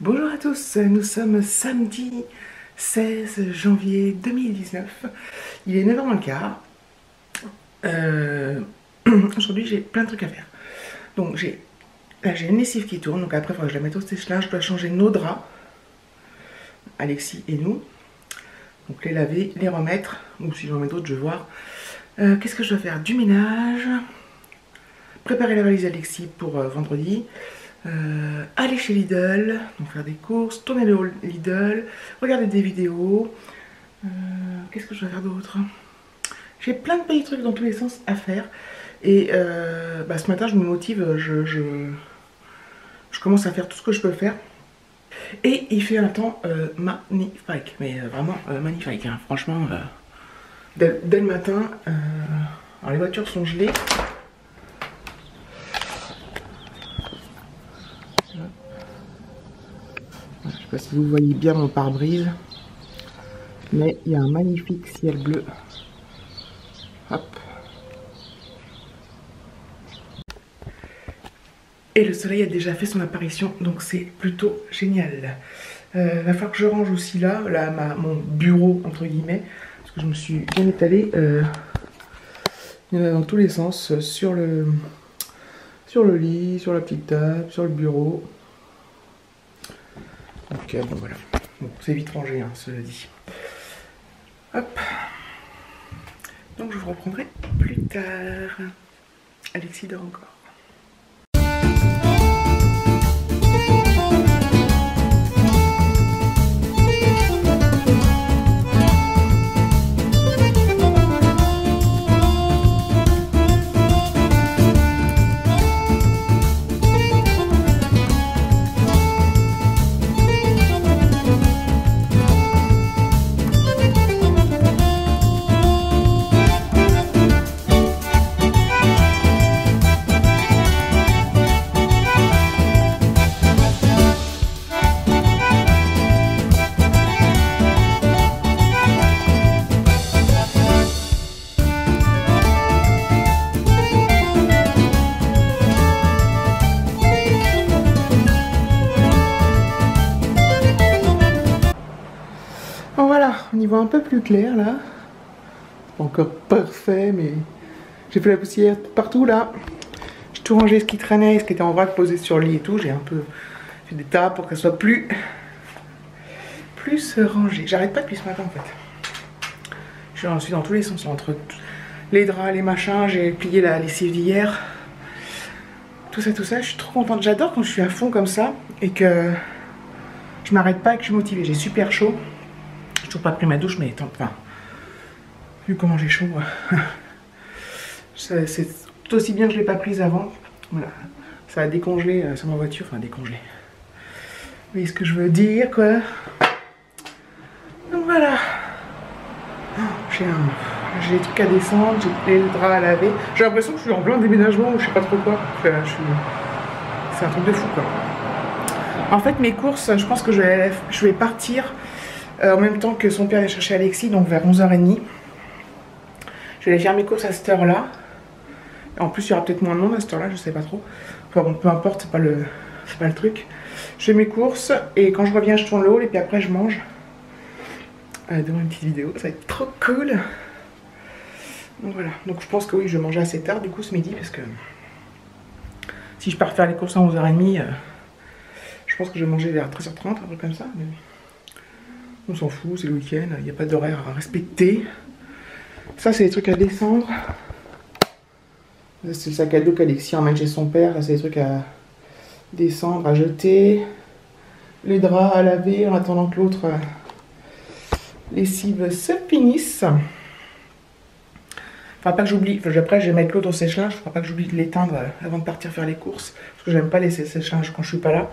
Bonjour à tous, nous sommes samedi 16 janvier 2019. Il est 9h moins le quart. Aujourd'hui j'ai plein de trucs à faire. Donc là j'ai une lessive qui tourne, donc après il faudra que je la mette au sèche-linge. Je dois changer nos draps, Alexis et nous. Donc les laver, les remettre, ou si j'en mets d'autres je vais voir. Qu'est-ce que je dois faire? Du ménage, préparer la valise Alexis pour vendredi. Aller chez Lidl, donc faire des courses, tourner le haul Lidl, regarder des vidéos. Qu'est-ce que je dois faire d'autre? J'ai plein de petits trucs dans tous les sens à faire. Et ce matin je me motive, je commence à faire tout ce que je peux faire. Et il fait un temps magnifique, mais vraiment magnifique, hein. Franchement, dès le matin, alors les voitures sont gelées. Je ne sais pas si vous voyez bien mon pare-brise, mais il y a un magnifique ciel bleu. Hop. Et le soleil a déjà fait son apparition, donc c'est plutôt génial. Va falloir que je range aussi là mon bureau entre guillemets, parce que je me suis bien étalée. Il y en a dans tous les sens, sur le lit, sur la petite table, sur le bureau. Ok, bon voilà. Bon, c'est vite rangé, hein, cela dit. Hop. Donc je vous reprendrai plus tard. Alexis dort encore. Bon voilà, on y voit un peu plus clair là. Pas encore parfait, mais j'ai fait la poussière partout là. J'ai tout rangé, ce qui traînait, ce qui était en vrac posé sur le lit et tout. J'ai un peu fait des tas pour qu'elle soit plus rangée. J'arrête pas depuis ce matin en fait. Je suis dans tous les sens, entre les draps, les machins. J'ai plié la lessive d'hier. Tout ça, je suis trop contente. J'adore quand je suis à fond comme ça et que je m'arrête pas et que je suis motivée. J'ai super chaud. J'ai toujours pas pris ma douche, mais tant, enfin, vu comment j'ai chaud, c'est tout aussi bien que je l'ai pas prise avant. Voilà, ça a décongelé sur ma voiture, enfin décongelé. Vous voyez ce que je veux dire, quoi. Donc voilà. J'ai des trucs à descendre, j'ai les draps à laver. J'ai l'impression que je suis en plein déménagement ou je sais pas trop quoi. C'est un truc de fou, quoi. En fait, mes courses, je pense que je vais partir en même temps que son père allait chercher Alexis, donc vers 11h30. Je vais aller faire mes courses à cette heure-là. En plus, il y aura peut-être moins de monde à cette heure-là, je sais pas trop. Enfin bon, peu importe, c'est pas le truc. Je fais mes courses et quand je reviens, je tourne le haul et puis après, je mange. Devant une petite vidéo, ça va être trop cool. Donc voilà, donc je pense que oui, je vais manger assez tard du coup ce midi parce que si je pars faire les courses à 11h30, je pense que je vais manger vers 13h30, un truc comme ça. Mais on s'en fout, c'est le week-end, il n'y a pas d'horaire à respecter. Ça, c'est des trucs à descendre. C'est le sac à dos qu'Alexis emmène chez son père. Là, c'est des trucs à descendre, à jeter. Les draps à laver en attendant que l'autre lessive se finisse. Faudra pas que j'oublie. Après, je vais mettre l'autre au sèche-linge. Faudra pas que j'oublie de l'éteindre avant de partir faire les courses. Parce que j'aime pas laisser le sèche-linge quand je suis pas là.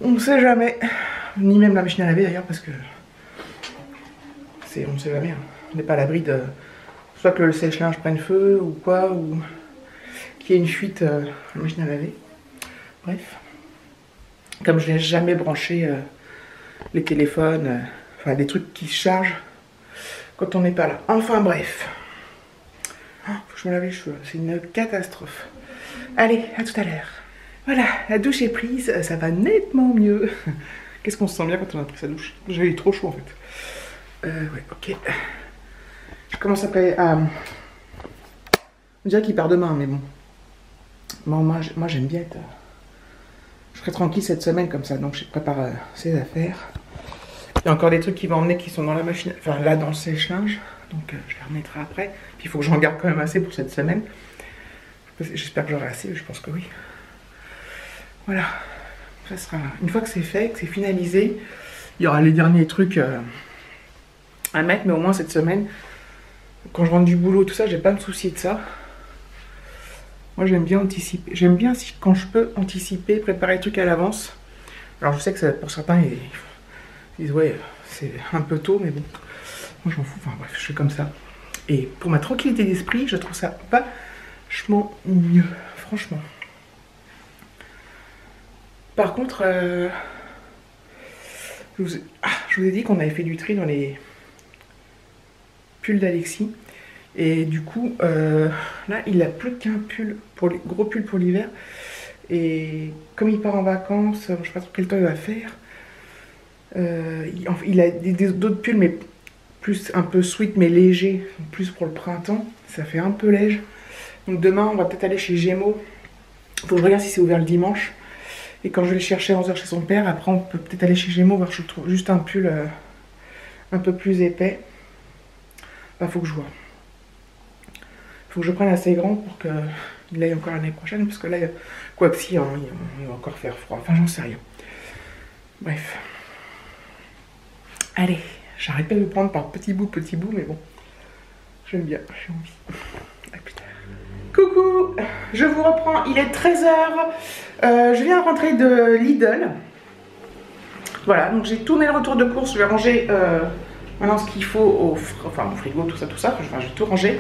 On ne sait jamais. Ni même la machine à laver d'ailleurs, parce que on ne sait jamais. Hein. On n'est pas à l'abri de soit que le sèche-linge prenne feu ou quoi, ou qu'il y ait une fuite à la machine à laver. Bref. Comme je n'ai jamais branché les téléphones, enfin des trucs qui se chargent quand on n'est pas là. Enfin bref. Oh, faut que je me lave les cheveux, c'est une catastrophe. Allez, à tout à l'heure. Voilà, la douche est prise, ça va nettement mieux. Qu'est-ce qu'on se sent bien quand on a pris sa douche? J'avais trop chaud en fait. Ouais, ok. Je commence après à... On dirait qu'il part demain, mais bon. Moi j'aime bien être... Je serai tranquille cette semaine comme ça, donc je prépare ces affaires. Il y a encore des trucs qui vont emmener qui sont dans la machine, enfin là dans le sèche-linge, donc je les remettrai après. Puis il faut que j'en garde quand même assez pour cette semaine. J'espère que j'aurai assez, je pense que oui. Voilà, ça sera, une fois que c'est fait, que c'est finalisé, il y aura les derniers trucs à mettre, mais au moins cette semaine, quand je rentre du boulot, tout ça, j'ai pas à me soucier de ça. Moi j'aime bien anticiper, j'aime bien quand je peux anticiper, préparer les trucs à l'avance. Alors je sais que ça, pour certains, ils disent ouais, c'est un peu tôt, mais bon, moi j'en fous, enfin bref, je suis comme ça. Et pour ma tranquillité d'esprit, je trouve ça vachement mieux, franchement. Par contre, je vous ai dit qu'on avait fait du tri dans les pulls d'Alexis. Et du coup, là, il a plus qu'un pull, gros pull pour l'hiver. Et comme il part en vacances, je ne sais pas trop quel temps il va faire. Il a d'autres pulls, mais plus un peu sweat, mais léger, plus pour le printemps. Ça fait un peu léger. Donc demain, on va peut-être aller chez Gémeaux. Il faut que je regarde si c'est ouvert le dimanche. Et quand je vais le chercher à 11h chez son père, après on peut peut-être aller chez Gémeaux, voir si je trouve juste un pull un peu plus épais. Bah, faut que je vois. Faut que je prenne assez grand pour qu'il aille encore l'année prochaine, parce que là, quoi que si, hein, il va encore faire froid. Enfin, j'en sais rien. Bref. Allez, j'arrête pas de le prendre par petit bout, mais bon. J'aime bien, j'ai envie. À plus tard. Coucou, je vous reprends, il est 13h. Je viens rentrer de Lidl. Voilà, donc j'ai tourné le retour de course. Je vais ranger maintenant ce qu'il faut au frigo, tout ça. Enfin, je vais tout ranger.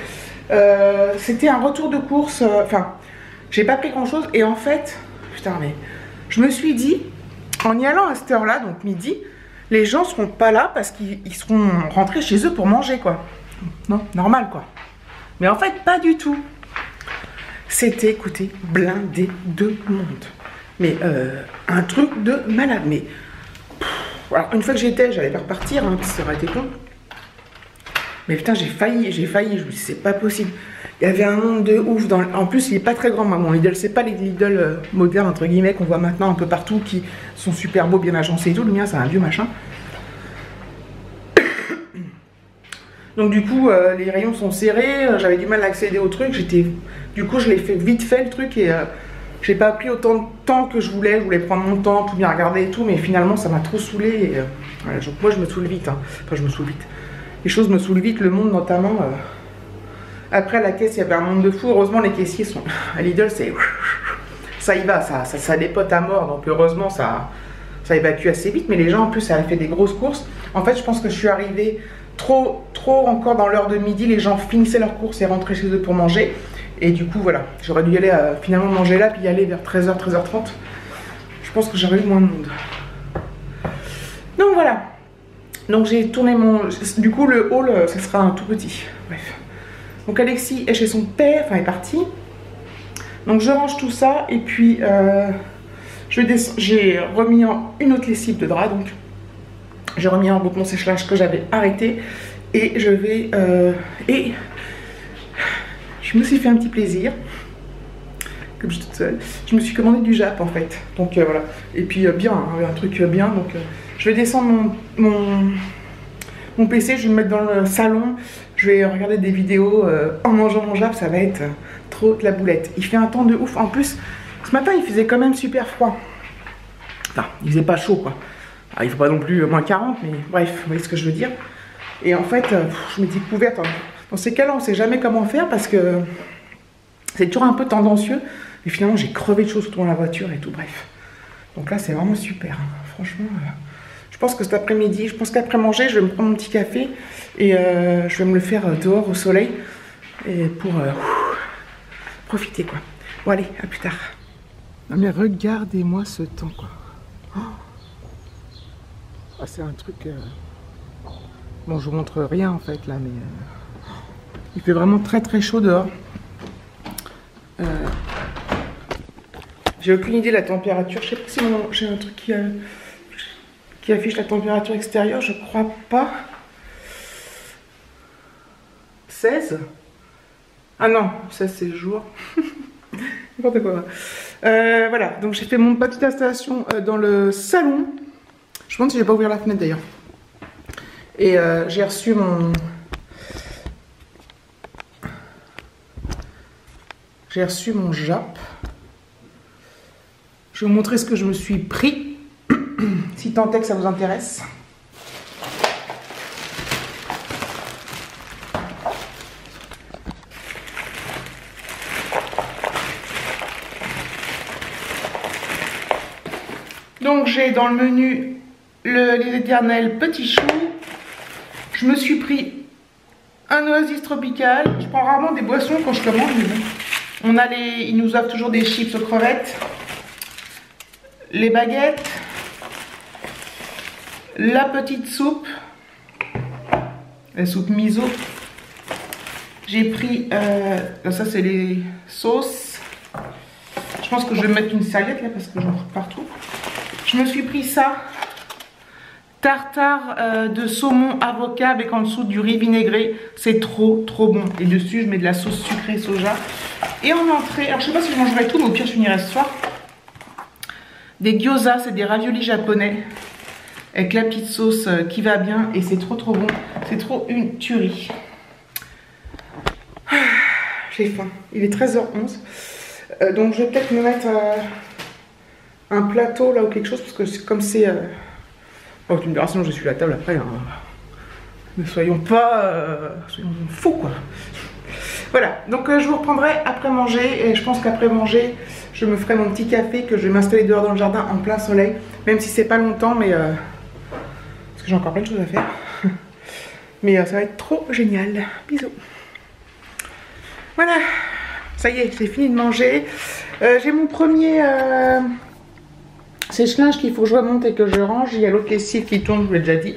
C'était un retour de course. Enfin, j'ai pas pris grand chose. Et en fait, putain, mais je me suis dit, en y allant à cette heure-là, donc midi, les gens seront pas là parce qu'ils seront rentrés chez eux pour manger, quoi. Non, normal, quoi. Mais en fait, pas du tout. C'était, écoutez, blindé de monde. Mais un truc de malade. Mais alors, une fois que j'étais, j'allais pas repartir, hein, ça aurait été con. Mais putain, j'ai failli. Je me dis, c'est pas possible. Il y avait un monde de ouf. En plus, il est pas très grand, mon Lidl. C'est pas les Lidl modernes, entre guillemets, qu'on voit maintenant un peu partout, qui sont super beaux, bien agencés et tout. Le mien, c'est un vieux machin. Donc du coup, les rayons sont serrés, j'avais du mal à accéder au truc, du coup je l'ai fait vite fait le truc et j'ai pas pris autant de temps que je voulais prendre mon temps, tout bien regarder et tout, mais finalement ça m'a trop saoulé et voilà, moi je me saoule vite, hein. Enfin je me saoule vite, les choses me saoulent vite, le monde notamment, après à la caisse il y avait un monde de fou, heureusement les caissiers sont, à Lidl c'est, ça y va, ça dépote à mort, donc heureusement ça évacue assez vite, mais les gens en plus ça a fait des grosses courses, en fait je pense que je suis arrivée trop encore dans l'heure de midi, les gens finissaient leurs courses et rentraient chez eux pour manger. Et du coup, voilà, j'aurais dû y aller finalement manger là, puis y aller vers 13h, 13h30. Je pense que j'aurais eu moins de monde. Donc voilà. Donc j'ai tourné mon... Du coup, le hall, ça sera un tout petit. Bref. Donc Alexis est chez son père, enfin est parti. Donc je range tout ça, et puis j'ai remis une autre lessive de drap, donc j'ai remis en route mon sèche-linge que j'avais arrêté et je vais et je me suis fait un petit plaisir comme je suis toute seule. Je me suis commandé du Jap en fait, donc voilà, et puis bien, hein, un truc bien, donc je vais descendre mon PC, je vais me mettre dans le salon, je vais regarder des vidéos en mangeant mon Jap, ça va être trop de la boulette. Il fait un temps de ouf, en plus ce matin il faisait quand même super froid, enfin il faisait pas chaud quoi. Alors, il ne faut pas non plus moins 40, mais bref, vous voyez ce que je veux dire. Et en fait, je m'étais couverte. Dans ces cas-là, on ne sait jamais comment faire parce que c'est toujours un peu tendancieux. Mais finalement, j'ai crevé de choses dans la voiture et tout, bref. Donc là, c'est vraiment super. Hein. Franchement, je pense que cet après-midi, je pense qu'après manger, je vais me prendre mon petit café et je vais me le faire dehors au soleil et pour profiter, quoi. Bon, allez, à plus tard. Non, mais regardez-moi ce temps, quoi. Oh. Ah, c'est un truc... Bon, je vous montre rien en fait là, mais il fait vraiment très très chaud dehors. J'ai aucune idée de la température. Je sais pas si j'ai un truc qui affiche la température extérieure. Je crois pas. 16. Ah non, 16 c'est le jour. N'importe quoi. Voilà, donc j'ai fait mon petite installation dans le salon. Je me demande si je vais pas ouvrir la fenêtre d'ailleurs. Et j'ai reçu mon... J'ai reçu mon Jap. Je vais vous montrer ce que je me suis pris, si tant est que ça vous intéresse. Donc j'ai dans le menu les éternels petits choux. Je me suis pris un oasis tropical. Je prends rarement des boissons quand je commande. On a ils nous offrent toujours des chips aux crevettes, les baguettes, la petite soupe, la soupe miso. J'ai pris, ça c'est les sauces. Je pense que je vais mettre une serviette là parce que j'en trouve partout. Je me suis pris ça, tartare de saumon avocat avec en dessous du riz vinaigré. C'est trop bon. Et dessus je mets de la sauce sucrée soja. Et en entrée, alors je sais pas si je mangerai tout, mais au pire je finirai ce soir. Des gyoza, c'est des raviolis japonais avec la petite sauce qui va bien et c'est trop bon. C'est trop une tuerie. J'ai faim. Il est 13h11. Donc je vais peut-être me mettre un plateau là ou quelque chose parce que comme c'est... Oh, tu me diras sinon je suis à la table après. Hein. Ne soyons pas... soyons fous quoi. Voilà, donc je vous reprendrai après manger et je pense qu'après manger, je me ferai mon petit café que je vais m'installer dehors dans le jardin en plein soleil, même si c'est pas longtemps, mais parce que j'ai encore plein de choses à faire. Mais ça va être trop génial. Bisous. Voilà, ça y est, j'ai fini de manger. J'ai mon premier sèche-linge qu'il faut que je remonte et que je range. Il y a l'autre lessive qui tourne, je vous l'ai déjà dit.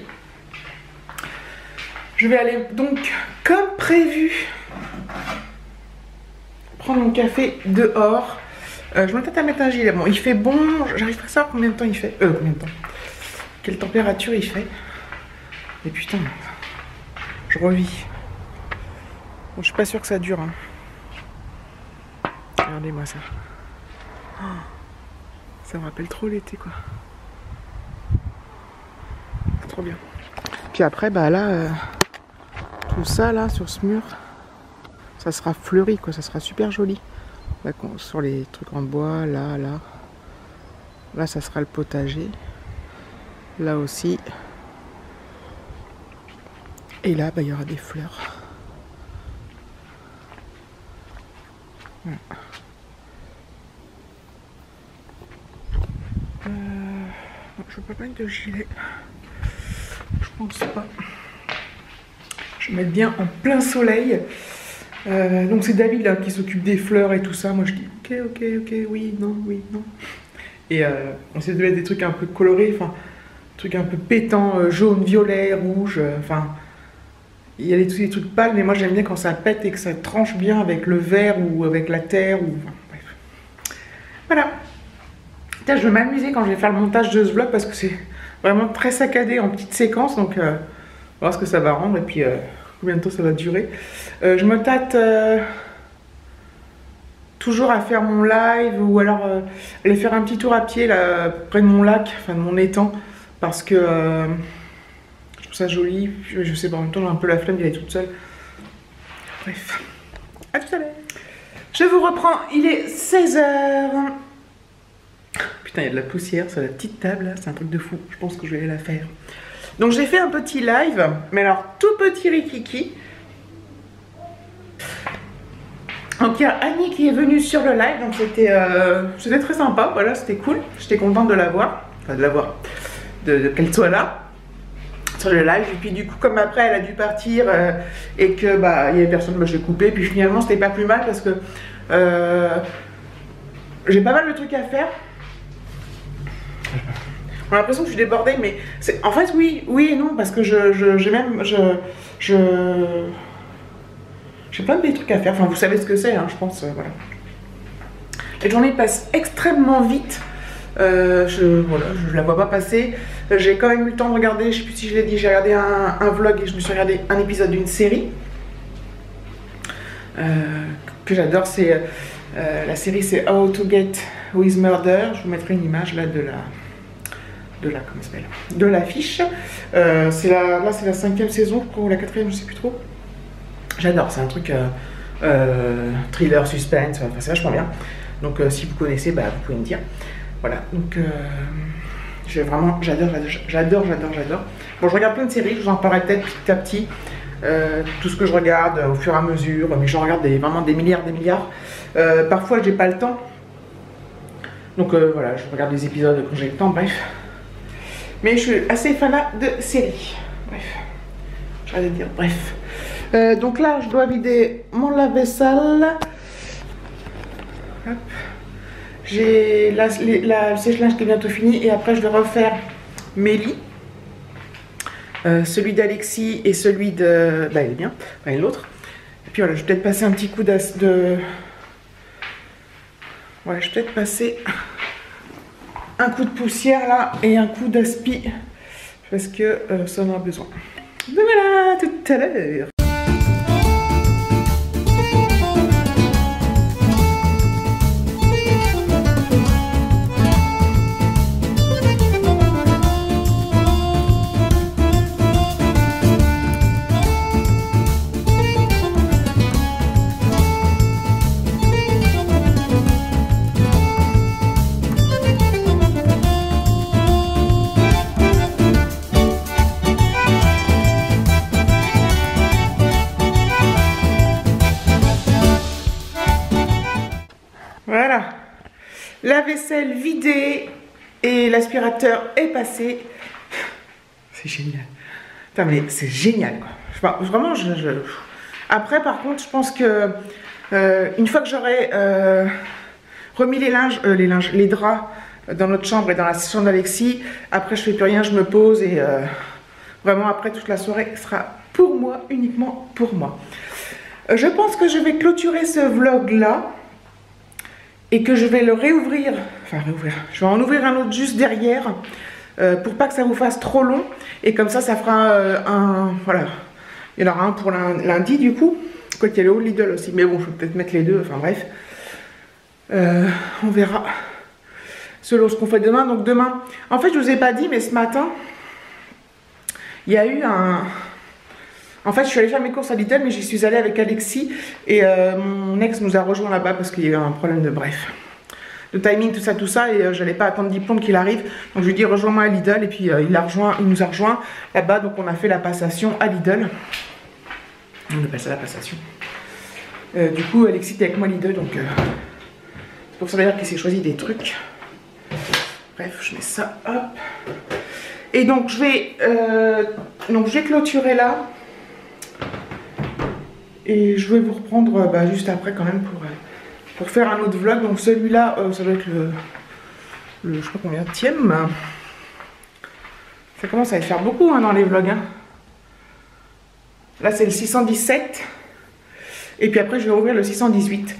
Je vais aller donc, comme prévu, prendre mon café dehors. Je m'attends à mettre un gilet. Bon, il fait bon. J'arrive pas à savoir combien de temps il fait. Combien de temps? Quelle température il fait? Et putain, je revis. Bon, je suis pas sûre que ça dure. Hein. Regardez-moi ça. Oh, ça me rappelle trop l'été, quoi. Trop bien. Puis après, bah là, tout ça là sur ce mur. Ça sera fleuri quoi, ça sera super joli. Là, sur les trucs en bois, là. Là, ça sera le potager. Là aussi. Et là, bah, il y aura des fleurs. Voilà. Je peux pas mettre de gilet. Je pense pas. Je vais mettre bien en plein soleil. Donc c'est David là qui s'occupe des fleurs et tout ça. Moi je dis ok, oui, non. Et on essaie de mettre des trucs un peu colorés, enfin, trucs un peu pétants, jaune, violet, rouge, enfin, il y a tous les trucs pâles, mais moi j'aime bien quand ça pète et que ça tranche bien avec le vert ou avec la terre, ou enfin, bref. Voilà. Putain, je vais m'amuser quand je vais faire le montage de ce vlog parce que c'est vraiment très saccadé en petites séquences, donc on va voir ce que ça va rendre et puis combien de temps ça va durer. Je me tâte toujours à faire mon live ou alors aller faire un petit tour à pied là, près de mon lac, enfin de mon étang, parce que je trouve ça joli. Je sais pas, en même temps j'ai un peu la flemme d'y aller toute seule. Bref, à tout à l'heure. Je vous reprends, il est 16h. Putain, il y a de la poussière sur la petite table là, c'est un truc de fou. Je pense que je vais aller la faire. Donc j'ai fait un petit live, mais alors tout petit rikiki. Donc il y a Annie qui est venue sur le live, donc c'était très sympa, voilà, c'était cool. J'étais contente de la voir, enfin de la voir, qu'elle soit là sur le live. Et puis du coup, comme après elle a dû partir et que bah il y avait personne, bah, j'ai coupé. Puis finalement c'était pas plus mal parce que j'ai pas mal de trucs à faire. On a l'impression que je suis débordée, mais en fait oui et non, parce que j'ai plein de petits trucs à faire. Enfin, vous savez ce que c'est, hein, je pense. Voilà. Les journées passent extrêmement vite. Voilà, je la vois pas passer. J'ai quand même eu le temps de regarder, je sais plus si je l'ai dit, j'ai regardé un vlog et je me suis regardé un épisode d'une série que j'adore. C'est la série, c'est How to Get with Murder. Je vous mettrai une image là de l'affiche. Là c'est la 5e saison ou la 4e, je sais plus trop. J'adore, c'est un truc thriller, suspense, enfin c'est vachement bien. Donc si vous connaissez, bah, vous pouvez me dire. Voilà, donc j'adore. Bon, je regarde plein de séries, je vous en parlerai peut-être petit à petit. Tout ce que je regarde au fur et à mesure, mais j'en regarde vraiment des milliards. Parfois, j'ai pas le temps. Donc voilà, je regarde des épisodes quand j'ai le temps, bref. Mais je suis assez fanat de séries. Bref, j'arrête de dire bref. Donc là, je dois vider mon lave-vaisselle. Hop. J'ai le sèche-linge qui est bientôt fini et après je vais refaire mes lits. Celui d'Alexis et celui de... Bah il est bien, et l'autre. Et puis voilà, je vais peut-être passer un petit coup Ouais, je vais peut-être passer un coup de poussière là et un coup d'aspi parce que ça en aura besoin. Donc voilà, tout à l'heure. Voilà, la vaisselle vidée et l'aspirateur est passé. C'est génial. Putain, mais c'est génial quoi. Vraiment, Après, par contre, je pense que une fois que j'aurai remis les draps dans notre chambre et dans la chambre d'Alexis, après je fais plus rien, je me pose et vraiment après toute la soirée sera pour moi, uniquement pour moi. Je pense que je vais clôturer ce vlog là. Et que je vais le réouvrir, je vais en ouvrir un autre juste derrière pour pas que ça vous fasse trop long. Et comme ça fera voilà, il y en aura un pour lundi du coup, quoi qu'il y a le haut Lidl aussi, mais bon, je vais peut-être mettre les deux, enfin bref. On verra selon ce qu'on fait demain. Donc demain, en fait je vous ai pas dit, mais ce matin, il y a eu En fait, je suis allée faire mes courses à Lidl, mais j'y suis allée avec Alexis et mon ex nous a rejoint là-bas parce qu'il y a eu un problème de timing, tout ça, et j'allais pas attendre diplôme qu'il arrive. Donc je lui ai dit rejoins-moi à Lidl et puis il nous a rejoint là-bas. Donc on a fait la passation à Lidl. On appelle ça la passation. Du coup, Alexis était avec moi à Lidl, donc c'est pour ça d'ailleurs qu'il s'est choisi des trucs. Bref, je mets ça, hop. Et donc je vais clôturer là. Et je vais vous reprendre juste après quand même pour faire un autre vlog. Donc celui-là, ça doit être le je sais pas combien tième. Ça commence à faire beaucoup hein, dans les vlogs. Hein. Là c'est le 617. Et puis après je vais ouvrir le 618.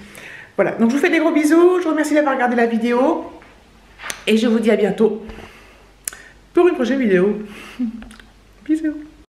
Voilà, donc je vous fais des gros bisous. Je vous remercie d'avoir regardé la vidéo. Et je vous dis à bientôt pour une prochaine vidéo. Bisous.